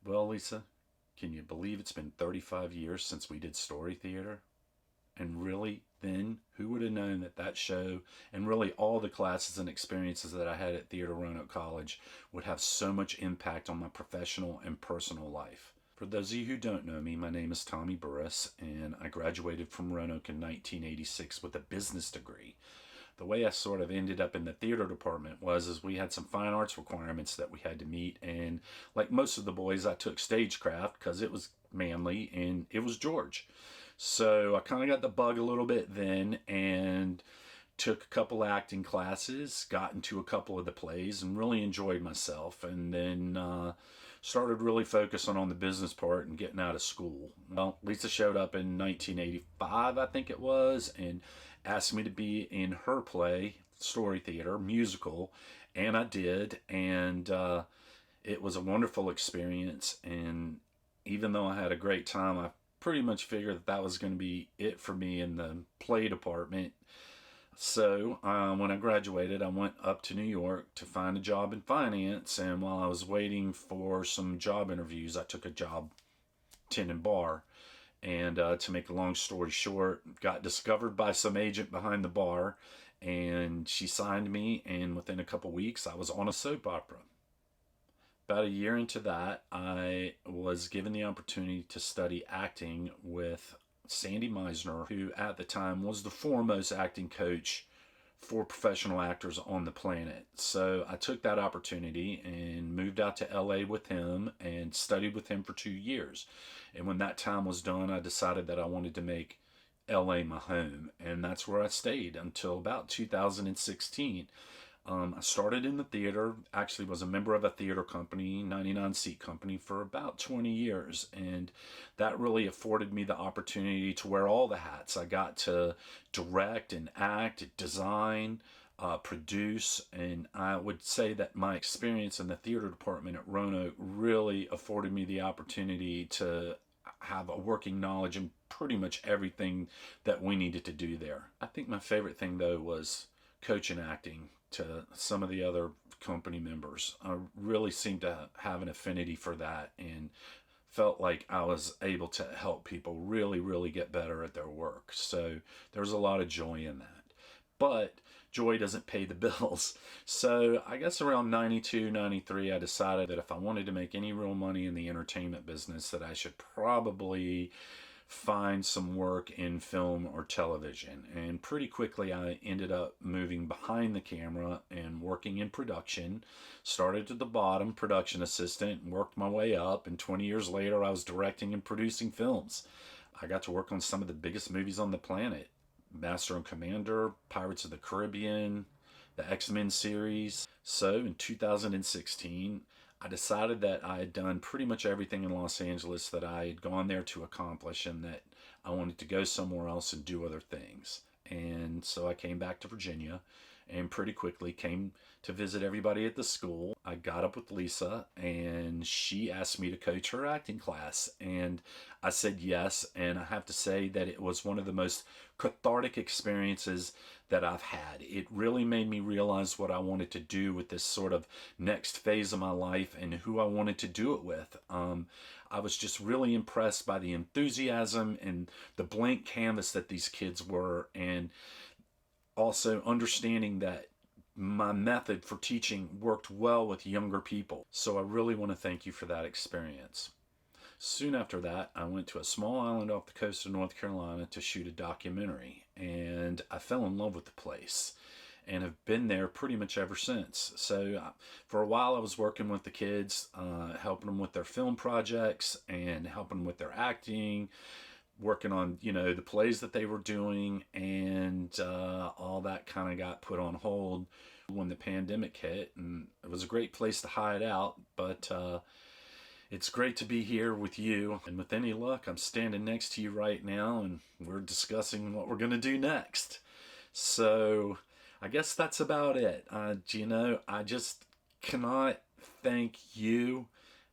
Well, Lisa, can you believe it's been 35 years since we did Story Theater? And really, then, who would have known that that show and really all the classes and experiences that I had at Theater Roanoke College would have so much impact on my professional and personal life? For those of you who don't know me, my name is Tommy Burris, and I graduated from Roanoke in 1986 with a business degree. The way I sort of ended up in the theater department was is we had some fine arts requirements that we had to meet, and like most of the boys, I took stagecraft because it was manly and it was George. So I kind of got the bug a little bit then, and took a couple acting classes, got into a couple of the plays, and really enjoyed myself. And then started really focusing on the business part and getting out of school. Well, Lisa showed up in 1985, I think it was, and asked me to be in her play, Story Theater, musical, and I did. And it was a wonderful experience. And even though I had a great time, I pretty much figured that was going to be it for me in the play department. So when I graduated, I went up to New York to find a job in finance. And while I was waiting for some job interviews, I took a job tending bar. And to make a long story short, got discovered by some agent behind the bar, and she signed me. And within a couple weeks, I was on a soap opera. About a year into that, I was given the opportunity to study acting with Sandy Meisner, who at the time was the foremost acting coach for professional actors on the planet. So I took that opportunity and moved out to LA with him and studied with him for 2 years. And when that time was done, I decided that I wanted to make LA my home. And that's where I stayed until about 2016. I started in the theater, actually was a member of a theater company, 99 seat company, for about 20 years. And that really afforded me the opportunity to wear all the hats. I got to direct and act, design, produce. And I would say that my experience in the theater department at Roanoke really afforded me the opportunity to have a working knowledge in pretty much everything that we needed to do there. I think my favorite thing, though, was coaching acting to some of the other company members. I really seemed to have an affinity for that and felt like I was able to help people really, really get better at their work. So there's a lot of joy in that. But joy doesn't pay the bills. So I guess around 92, 93, I decided that if I wanted to make any real money in the entertainment business, that I should probably find some work in film or television. And pretty quickly I ended up moving behind the camera and working in production. Started at the bottom, production assistant, and worked my way up, and 20 years later I was directing and producing films. I got to work on some of the biggest movies on the planet: Master and Commander, Pirates of the Caribbean, the X-Men series. So in 2016, I decided that I had done pretty much everything in Los Angeles that I had gone there to accomplish, and that I wanted to go somewhere else and do other things. And so I came back to Virginia and pretty quickly came to visit everybody at the school. I got up with Lisa and she asked me to coach her acting class, and I said yes. And I have to say that it was one of the most cathartic experiences that I've had. It really made me realize what I wanted to do with this sort of next phase of my life and who I wanted to do it with. I was just really impressed by the enthusiasm and the blank canvas that these kids were, and also understanding that my method for teaching worked well with younger people. So I really want to thank you for that experience. Soon after that, I went to a small island off the coast of North Carolina to shoot a documentary, and I fell in love with the place and have been there pretty much ever since. So for a while I was working with the kids, helping them with their film projects and helping them with their acting, working on, the plays that they were doing, and all that kind of got put on hold when the pandemic hit. And it was a great place to hide out, but it's great to be here with you. And with any luck, I'm standing next to you right now, and we're discussing what we're going to do next. So I guess that's about it. I just cannot thank you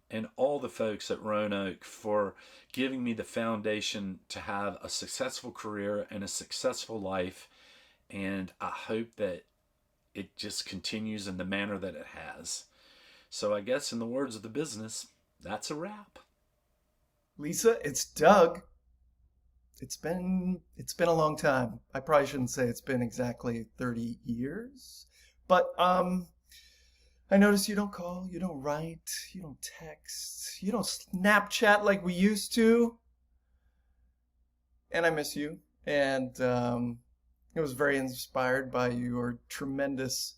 and all the folks at Roanoke for giving me the foundation to have a successful career and a successful life. And I hope that it just continues in the manner that it has. So I guess in the words of the business, That's a wrap. Lisa, it's Doug. It's been a long time. I probably shouldn't say it's been exactly 30 years, but I notice you don't call, you don't write, you don't text, you don't Snapchat like we used to, and I miss you. And I was very inspired by your tremendous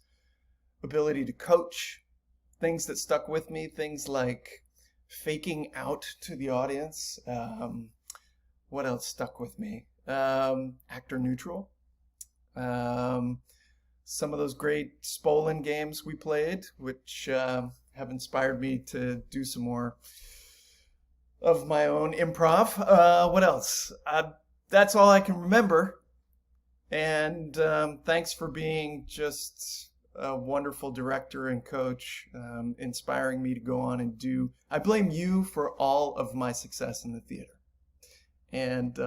ability to coach. Things that stuck with me, things like faking out to the audience. What else stuck with me? Actor neutral. Um, some of those great Spolin games we played, which have inspired me to do some more of my own improv. What else? That's all I can remember. And thanks for being just a wonderful director and coach, inspiring me to go on and do. I blame you for all of my success in the theater. And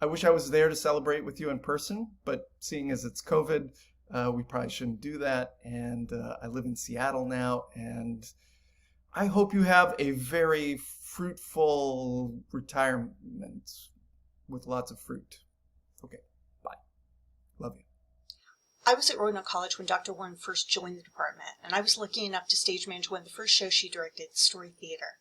I wish I was there to celebrate with you in person, but seeing as it's COVID, we probably shouldn't do that. And I live in Seattle now, and I hope you have a very fruitful retirement with lots of fruit. Okay, bye. Love you. I was at Roanoke College when Dr. Warren first joined the department, and I was lucky enough to stage manage one of the first shows she directed, Story Theater.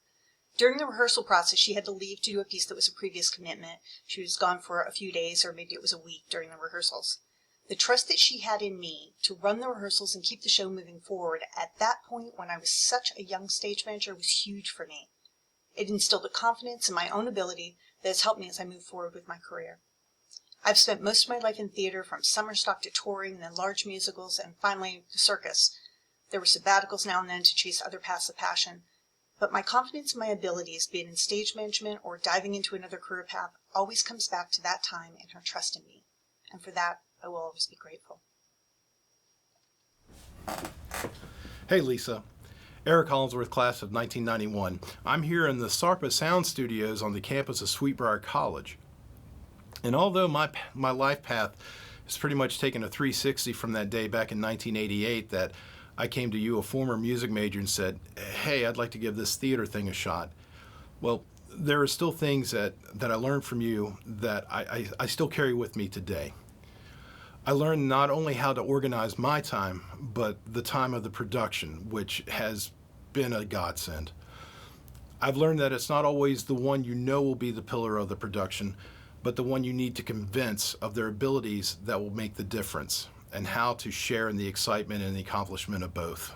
During the rehearsal process, she had to leave to do a piece that was a previous commitment. She was gone for a few days, or maybe it was a week during the rehearsals. The trust that she had in me to run the rehearsals and keep the show moving forward at that point when I was such a young stage manager was huge for me. It instilled a confidence in my own ability that has helped me as I move forward with my career. I've spent most of my life in theater, from summer stock to touring, then large musicals, and finally the circus. There were sabbaticals now and then to chase other paths of passion, but my confidence in my abilities, be it in stage management or diving into another career path, always comes back to that time and her trust in me. And for that, I will always be grateful. Hey Lisa, Eric Hollingsworth, class of 1991. I'm here in the SARPA Sound Studios on the campus of Sweetbriar College. And although my life path has pretty much taken a 360 from that day back in 1988 that I came to you, a former music major, and said, hey, I'd like to give this theater thing a shot. Well, there are still things that I learned from you that I still carry with me today. I learned not only how to organize my time, but the time of the production, which has been a godsend. I've learned that it's not always the one you know will be the pillar of the production, but the one you need to convince of their abilities that will make the difference, and how to share in the excitement and the accomplishment of both.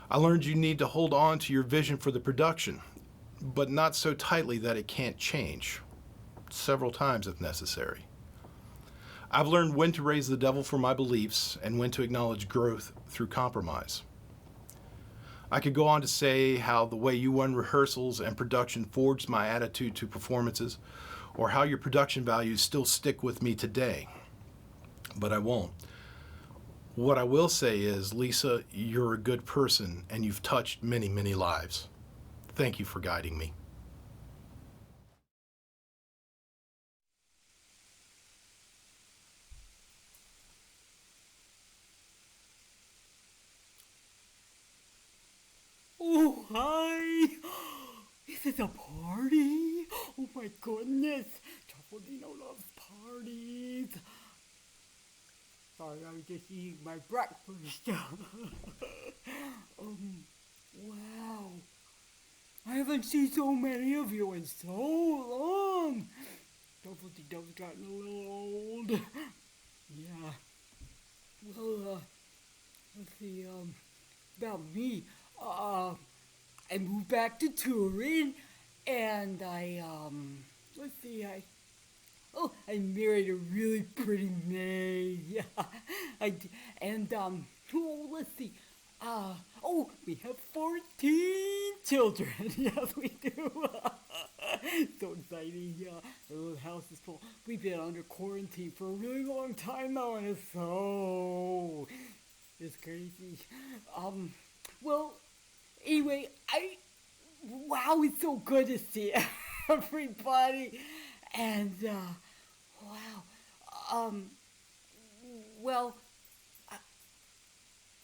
I learned you need to hold on to your vision for the production, but not so tightly that it can't change, several times if necessary. I've learned when to raise the devil for my beliefs and when to acknowledge growth through compromise. I could go on to say how the way you run rehearsals and production forged my attitude to performances, or how your production values still stick with me today. But I won't. What I will say is, Lisa, you're a good person and you've touched many, many lives. Thank you for guiding me. Oh, hi! Is it a party? Oh my goodness! Truffaldino loves parties. Sorry, I was just eating my breakfast. Wow. I haven't seen so many of you in so long. Truffaldino's gotten a little old. Yeah. Well, let's see, about me. Uh, I moved back to Turin, and let's see, I married a really pretty maid. Yeah, and oh, let's see, we have 14 children. Yes, we do. So exciting. Yeah, the little house is full. We've been under quarantine for a really long time now, and it's crazy. Well, anyway, wow, it's so good to see everybody. And, wow. Um, well,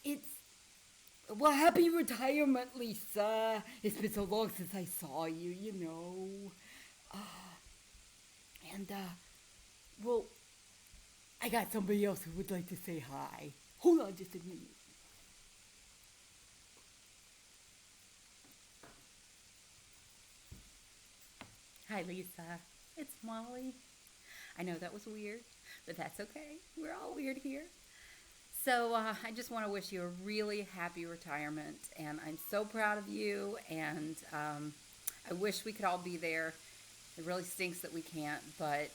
it's, Well, happy retirement, Lisa. It's been so long since I saw you, you know. And, well, I got somebody else who would like to say hi. Hold on just a minute. Hi, Lisa. It's Molly. I know that was weird, but that's okay. We're all weird here. So I just want to wish you a really happy retirement, and I'm so proud of you, and I wish we could all be there. It really stinks that we can't, but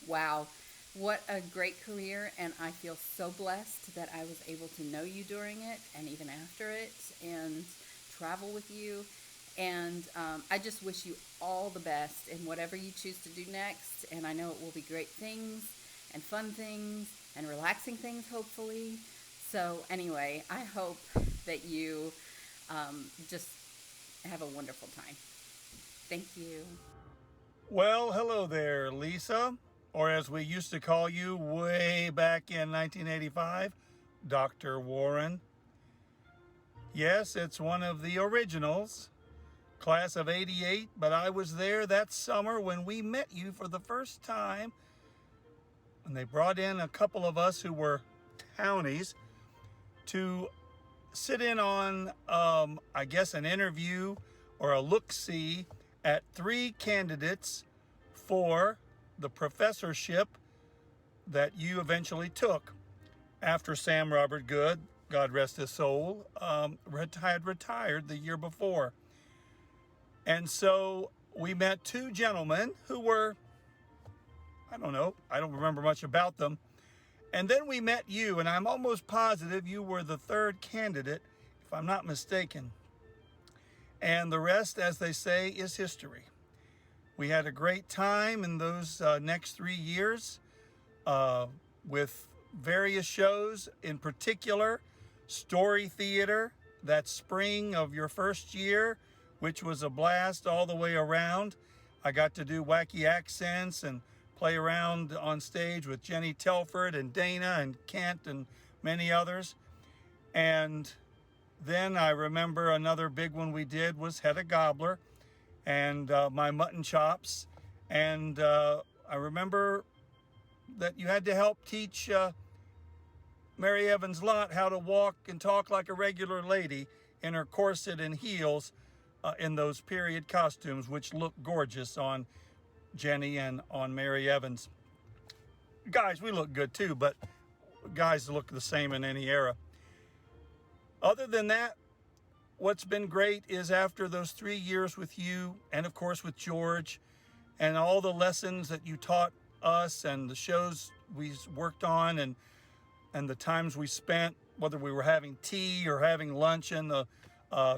wow, what a great career, and I feel so blessed that I was able to know you during it and even after it and travel with you. And I just wish you all the best in whatever you choose to do next, and I know it will be great things and fun things and relaxing things, hopefully. So anyway, I hope that you just have a wonderful time. Thank you. Well, hello there, Lisa, or as we used to call you way back in 1985, Dr. Warren. Yes, it's one of the originals, class of '88, but I was there that summer when we met you for the first time. And they brought in a couple of us who were townies to sit in on, I guess, an interview or a look-see at 3 candidates for the professorship that you eventually took after Sam Robert Good, God rest his soul, had retired the year before. And so we met 2 gentlemen who were, I don't remember much about them. And then we met you, and I'm almost positive you were the 3rd candidate, if I'm not mistaken. And the rest, as they say, is history. We had a great time in those next 3 years with various shows, in particular, Story Theater, that spring of your first year, which was a blast all the way around. I got to do wacky accents and play around on stage with Jenny Telford and Dana and Kent and many others. And then I remember another big one we did was Hedda Gobbler and my mutton chops. And I remember that you had to help teach Mary Evans Lott how to walk and talk like a regular lady in her corset and heels in those period costumes, which look gorgeous on Jenny and on Mary Evans. Guys, we look good too, but guys look the same in any era. Other than that, what's been great is after those 3 years with you, and of course with George, and all the lessons that you taught us and the shows we worked on and the times we spent, whether we were having tea or having lunch in the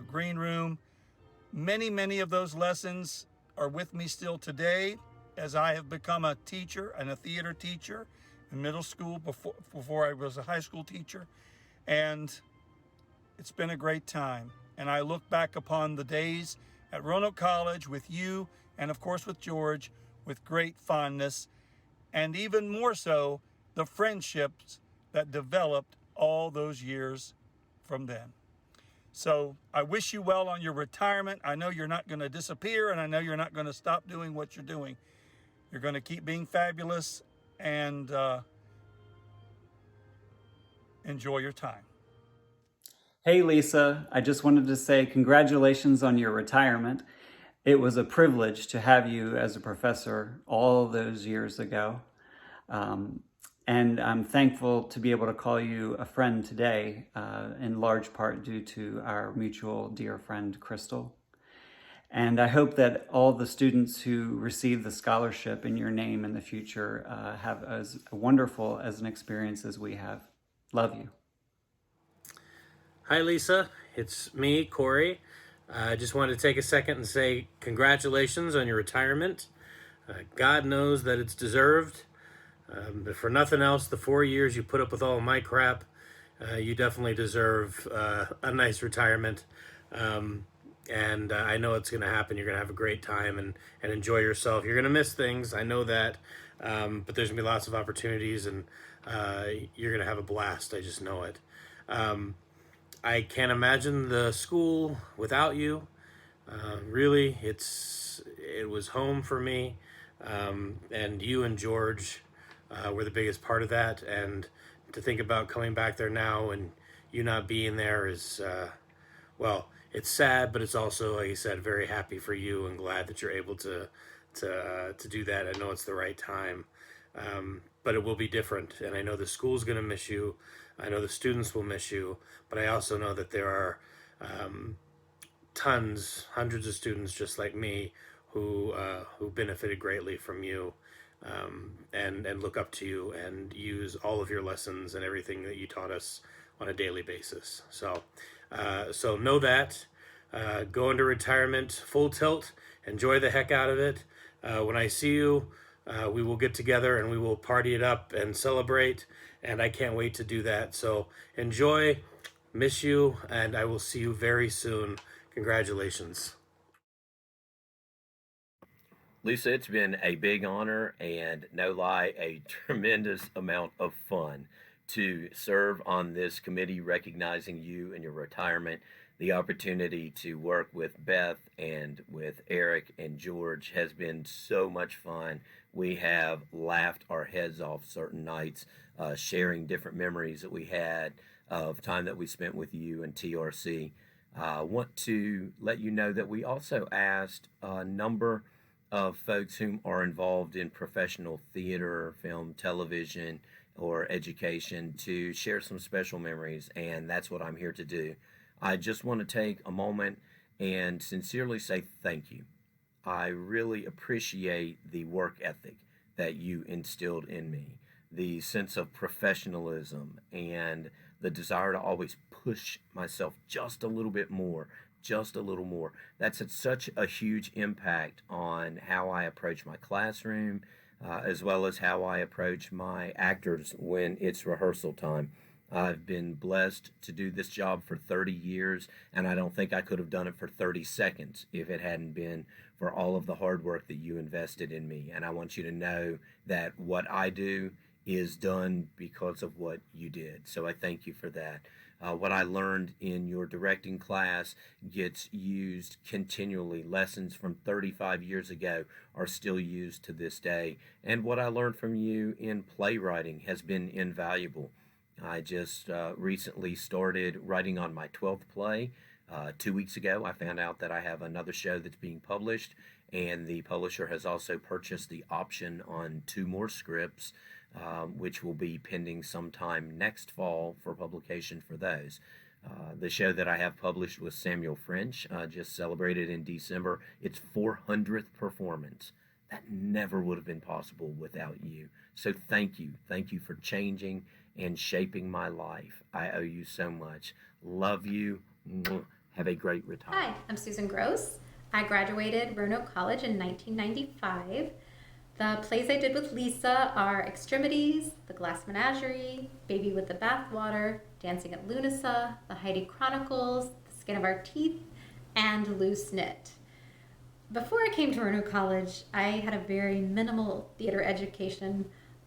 green room, many of those lessons are with me still today as I have become a teacher and a theater teacher in middle school before I was a high school teacher. And it's been a great time. And I look back upon the days at Roanoke College with you and of course with George with great fondness, and even more so the friendships that developed all those years from then. So I wish you well on your retirement. I know you're not going to disappear, and I know you're not going to stop doing what you're doing. You're going to keep being fabulous, and enjoy your time. Hey Lisa, I just wanted to say congratulations on your retirement. It was a privilege to have you as a professor all those years ago. And I'm thankful to be able to call you a friend today, in large part due to our mutual dear friend, Crystal. And I hope that all the students who receive the scholarship in your name in the future have as wonderful as an experience as we have. Love you. Hi, Lisa. It's me, Corey. I just wanted to take a second and say congratulations on your retirement. God knows that it's deserved. But for nothing else, the 4 years you put up with all of my crap, you definitely deserve a nice retirement. And I know it's going to happen. You're going to have a great time and enjoy yourself. You're going to miss things. I know that. But there's going to be lots of opportunities, and you're going to have a blast. I just know it. I can't imagine the school without you. Really, it was home for me, and you and George were the biggest part of that. And to think about coming back there now and you not being there is, well, it's sad, but it's also, like you said, very happy for you and glad that you're able to do that. I know it's the right time, but it will be different. And I know the school's going to miss you. I know the students will miss you, but I also know that there are hundreds of students just like me who benefited greatly from you, and look up to you and use all of your lessons and everything that you taught us on a daily basis. So know that. Go into retirement full tilt. Enjoy the heck out of it. When I see you, we will get together and we will party it up and celebrate. And I can't wait to do that. So enjoy. Miss you, and I will see you very soon. Congratulations. Lisa, it's been a big honor and no lie, a tremendous amount of fun to serve on this committee recognizing you and your retirement. The opportunity to work with Beth and with Eric and George has been so much fun. We have laughed our heads off certain nights, sharing different memories that we had of time that we spent with you and TRC. Want to let you know that we also asked a number of folks whom are involved in professional theater, film, television, or education to share some special memories, and that's what I'm here to do. I just want to take a moment and sincerely say thank you. I really appreciate the work ethic that you instilled in me, the sense of professionalism, and the desire to always push myself just a little bit more, just a little more. That's had such a huge impact on how I approach my classroom, as well as how I approach my actors when it's rehearsal time. I've been blessed to do this job for 30 years, and I don't think I could have done it for 30 seconds if it hadn't been for all of the hard work that you invested in me. And I want you to know that what I do is done because of what you did. So I thank you for that. What I learned in your directing class gets used continually. Lessons from 35 years ago are still used to this day. And what I learned from you in playwriting has been invaluable. I just recently started writing on my 12th play. 2 weeks ago, I found out that I have another show that's being published, and the publisher has also purchased the option on 2 more scripts, which will be pending sometime next fall for publication for those. The show that I have published with Samuel French just celebrated in December its 400th performance. That never would have been possible without you. So thank you. Thank you for changing and shaping my life. I owe you so much. Love you. Have a great retirement. Hi, I'm Susan Gross. I graduated Roanoke College in 1995. The plays I did with Lisa are Extremities, The Glass Menagerie, Baby with the Bathwater, Dancing at Lunasa, The Heidi Chronicles, The Skin of Our Teeth, and Loose Knit. Before I came to Roanoke College, I had a very minimal theater education.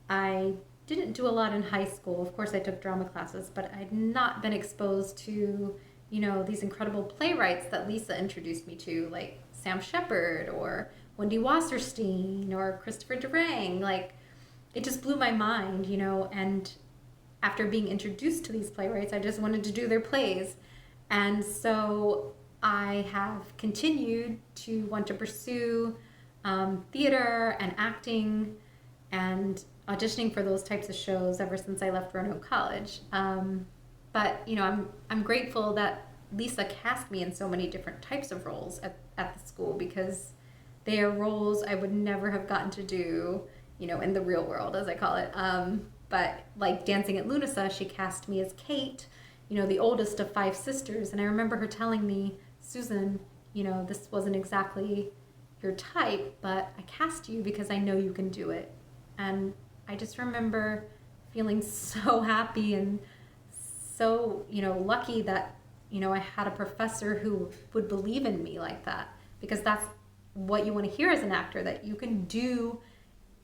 I didn't do a lot in high school. Of course, I took drama classes, but I'd not been exposed to, these incredible playwrights that Lisa introduced me to, like Sam Shepard or Wendy Wasserstein or Christopher Durang. Like, it just blew my mind, and after being introduced to these playwrights, I just wanted to do their plays. And so I have continued to want to pursue theater and acting and auditioning for those types of shows ever since I left Roanoke College. But I'm grateful that Lisa cast me in so many different types of roles at the school, because they are roles I would never have gotten to do, in the real world, as I call it. But like Dancing at Lunasa, she cast me as Kate, the oldest of 5 sisters. And I remember her telling me, Susan, this wasn't exactly your type, but I cast you because I know you can do it. And I just remember feeling so happy and so, lucky that, I had a professor who would believe in me like that, because that's what you want to hear as an actor, that you can do,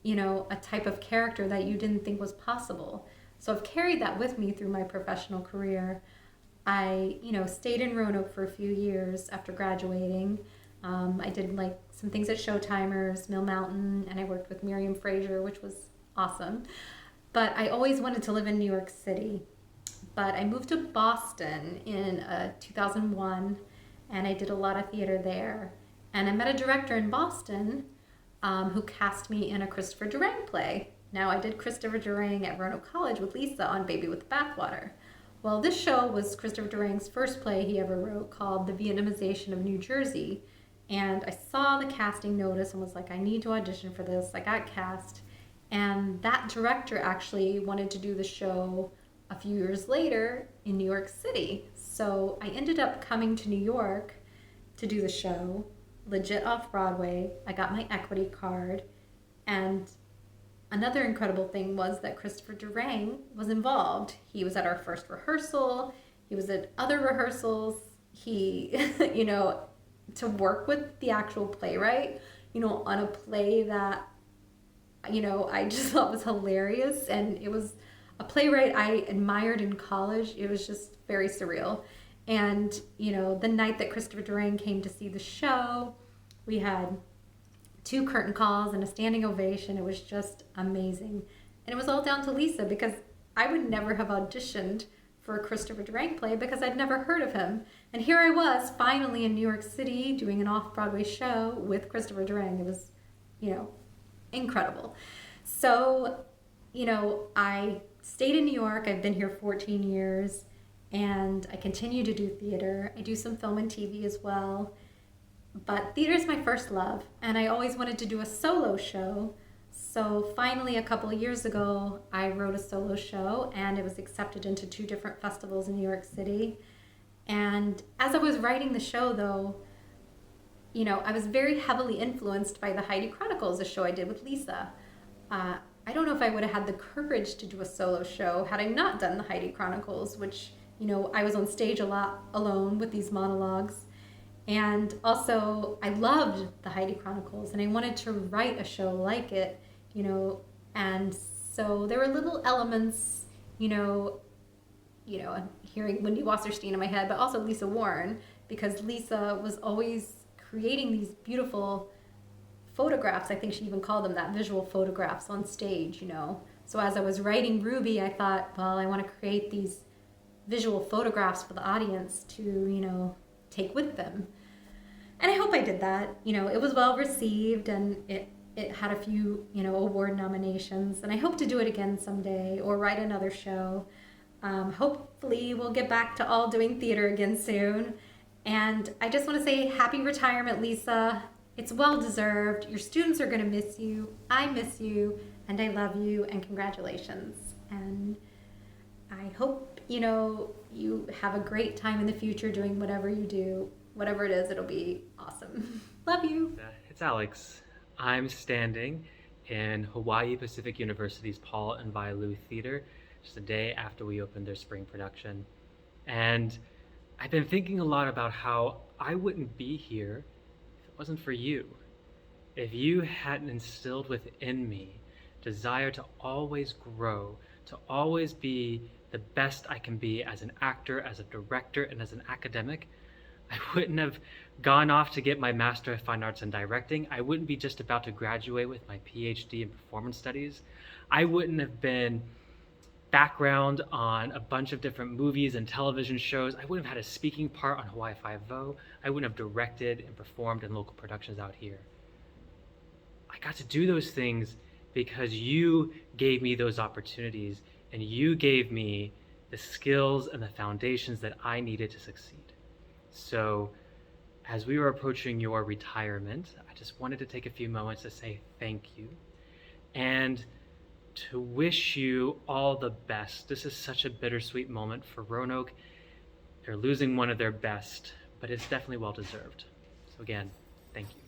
a type of character that you didn't think was possible. So I've carried that with me through my professional career. I, stayed in Roanoke for a few years after graduating. I did like some things at Showtimers, Mill Mountain, and I worked with Miriam Fraser, which was awesome. But I always wanted to live in New York City. But I moved to Boston in 2001, and I did a lot of theater there. And I met a director in Boston who cast me in a Christopher Durang play. Now, I did Christopher Durang at Roanoke College with Lisa on Baby with the Bathwater. Well, this show was Christopher Durang's first play he ever wrote, called The Vietnamization of New Jersey. And I saw the casting notice and was like, I need to audition for this. I got cast. And that director actually wanted to do the show a few years later in New York City. So I ended up coming to New York to do the show, legit off Broadway. I got my equity card. And another incredible thing was that Christopher Durang was involved. He was at our first rehearsal. He was at other rehearsals. He, to work with the actual playwright, on a play that, I just thought was hilarious. And it was a playwright I admired in college. It was just very surreal. And, the night that Christopher Durang came to see the show, we had 2 curtain calls and a standing ovation. It was just amazing. And it was all down to Lisa, because I would never have auditioned for a Christopher Durang play because I'd never heard of him. And here I was, finally in New York City, doing an off-Broadway show with Christopher Durang. It was, incredible. So, I stayed in New York. I've been here 14 years, and I continue to do theater. I do some film and TV as well. But theater is my first love, and I always wanted to do a solo show. So finally, a couple of years ago, I wrote a solo show, and it was accepted into 2 different festivals in New York City. And as I was writing the show, though, I was very heavily influenced by the Heidi Chronicles, a show I did with Lisa. I don't know if I would have had the courage to do a solo show had I not done the Heidi Chronicles, which, I was on stage a lot alone with these monologues. And also, I loved the Heidi Chronicles, and I wanted to write a show like it, and so there were little elements, hearing Wendy Wasserstein in my head, but also Lisa Warren, because Lisa was always creating these beautiful photographs. I think she even called them that, visual photographs on stage, So as I was writing Ruby, I thought, well, I want to create these visual photographs for the audience to, take with them. And I hope I did that. It was well received, and it had a few, award nominations. And I hope to do it again someday, or write another show. Hopefully we'll get back to all doing theater again soon. And I just want to say happy retirement, Lisa. It's well deserved. Your students are going to miss you. I miss you, and I love you, and congratulations. And I hope, you have a great time in the future doing whatever you do. Whatever it is, it'll be awesome. Love you. It's Alex. I'm standing in Hawaii Pacific University's Paul and Vi Lu Theater just a day after we opened their spring production. And I've been thinking a lot about how I wouldn't be here if it wasn't for you. If you hadn't instilled within me desire to always grow, to always be the best I can be as an actor, as a director, and as an academic, I wouldn't have gone off to get my Master of Fine Arts in Directing. I wouldn't be just about to graduate with my PhD in Performance Studies. I wouldn't have been background on a bunch of different movies and television shows. I wouldn't have had a speaking part on Hawaii Five-0. I wouldn't have directed and performed in local productions out here. I got to do those things because you gave me those opportunities, and you gave me the skills and the foundations that I needed to succeed. So as we were approaching your retirement, I just wanted to take a few moments to say thank you and to wish you all the best. This is such a bittersweet moment for Roanoke. They're losing one of their best, but it's definitely well deserved. So again, thank you.